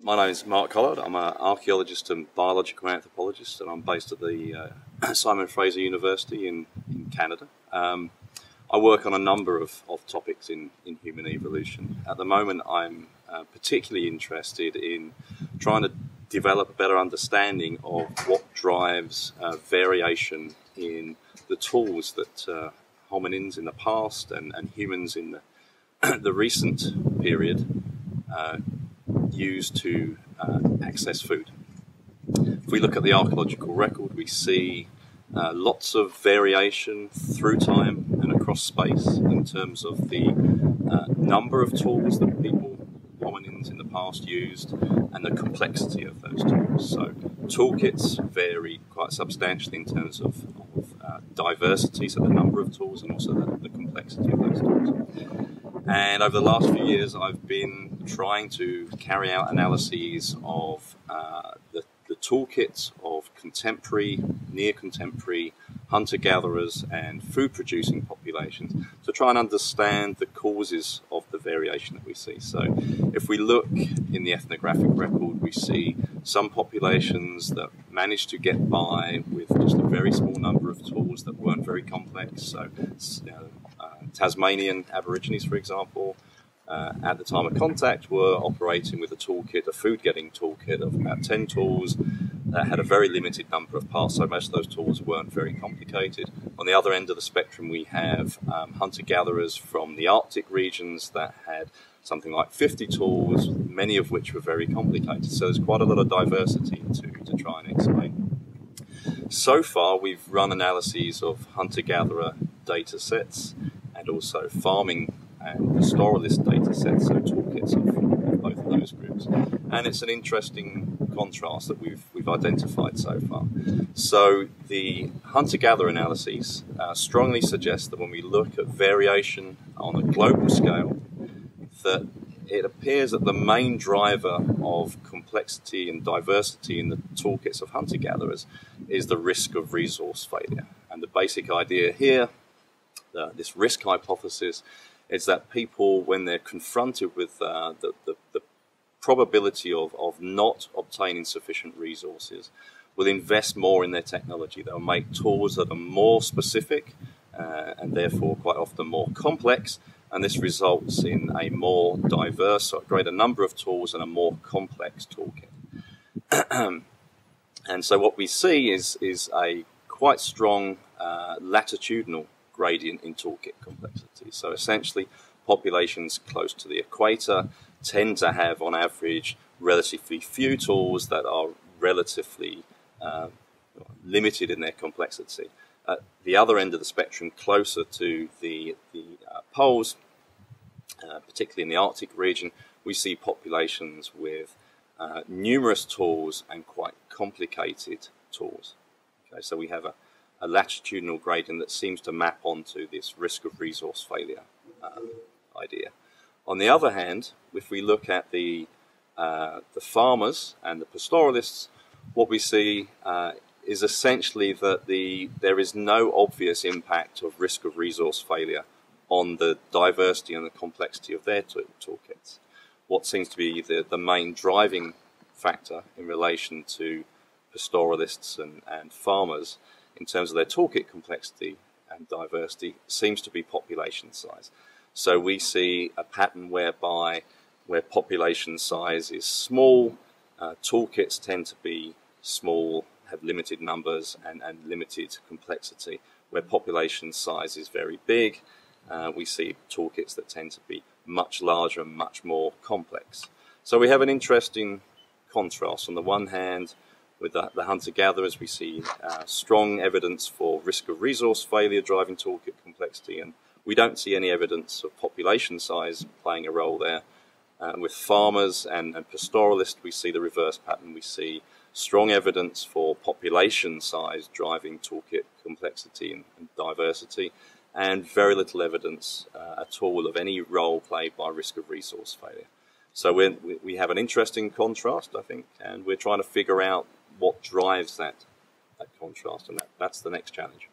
My name is Mark Collard. I'm an archaeologist and biological anthropologist, and I'm based at the Simon Fraser University in Canada. I work on a number of topics in human evolution. At the moment, I'm particularly interested in trying to develop a better understanding of what drives variation in the tools that hominins in the past and humans in the recent period used to access food. If we look at the archaeological record, we see lots of variation through time and across space in terms of the number of tools that hominins in the past used, and the complexity of those tools. So toolkits vary quite substantially in terms of diversity, so the number of tools, and also the complexity of those tools. And over the last few years, I've been trying to carry out analyses of the toolkits of contemporary, near-contemporary hunter-gatherers and food-producing populations to try and understand the causes of the variation that we see. So if we look in the ethnographic record, we see some populations that managed to get by with just a very small number of tools that weren't very complex. So Tasmanian Aborigines, for example, at the time of contact were operating with a food-getting toolkit of about 10 tools that had a very limited number of parts, so most of those tools weren't very complicated. On the other end of the spectrum, we have hunter-gatherers from the Arctic regions that had something like 50 tools, many of which were very complicated. So there's quite a lot of diversity to try and explain. So far, we've run analyses of hunter-gatherer data sets and also farming and pastoralist data sets, so toolkits of both of those groups. And it's an interesting contrast that we've identified so far. So the hunter-gatherer analyses strongly suggest that when we look at variation on a global scale, that it appears that the main driver of complexity and diversity in the toolkits of hunter-gatherers is the risk of resource failure. And the basic idea here, this risk hypothesis, is that people, when they're confronted with the probability of not obtaining sufficient resources, will invest more in their technology. They'll make tools that are more specific and therefore quite often more complex, and this results in a more diverse, or greater number of tools and a more complex toolkit. And so what we see is a quite strong latitudinal gradient in toolkit complexity. So essentially, populations close to the equator tend to have, on average, relatively few tools that are relatively limited in their complexity. At the other end of the spectrum, closer to the poles, particularly in the Arctic region, we see populations with numerous tools and quite complicated tools. Okay, so we have a latitudinal gradient that seems to map onto this risk of resource failure idea. On the other hand, if we look at the farmers and the pastoralists, what we see is essentially that there is no obvious impact of risk of resource failure on the diversity and the complexity of their toolkits. What seems to be the main driving factor in relation to pastoralists and farmers in terms of their toolkit complexity and diversity seems to be population size. So we see a pattern where population size is small, toolkits tend to be small, have limited numbers and limited complexity. Where population size is very big, we see toolkits that tend to be much larger and much more complex. So we have an interesting contrast. On the one hand, with the hunter-gatherers, we see strong evidence for risk of resource failure driving toolkit complexity, and we don't see any evidence of population size playing a role there. With farmers and pastoralists, we see the reverse pattern. We see strong evidence for population size driving toolkit complexity and diversity, and very little evidence at all of any role played by risk of resource failure. So we have an interesting contrast, I think, and we're trying to figure out what drives that contrast, and that's the next challenge.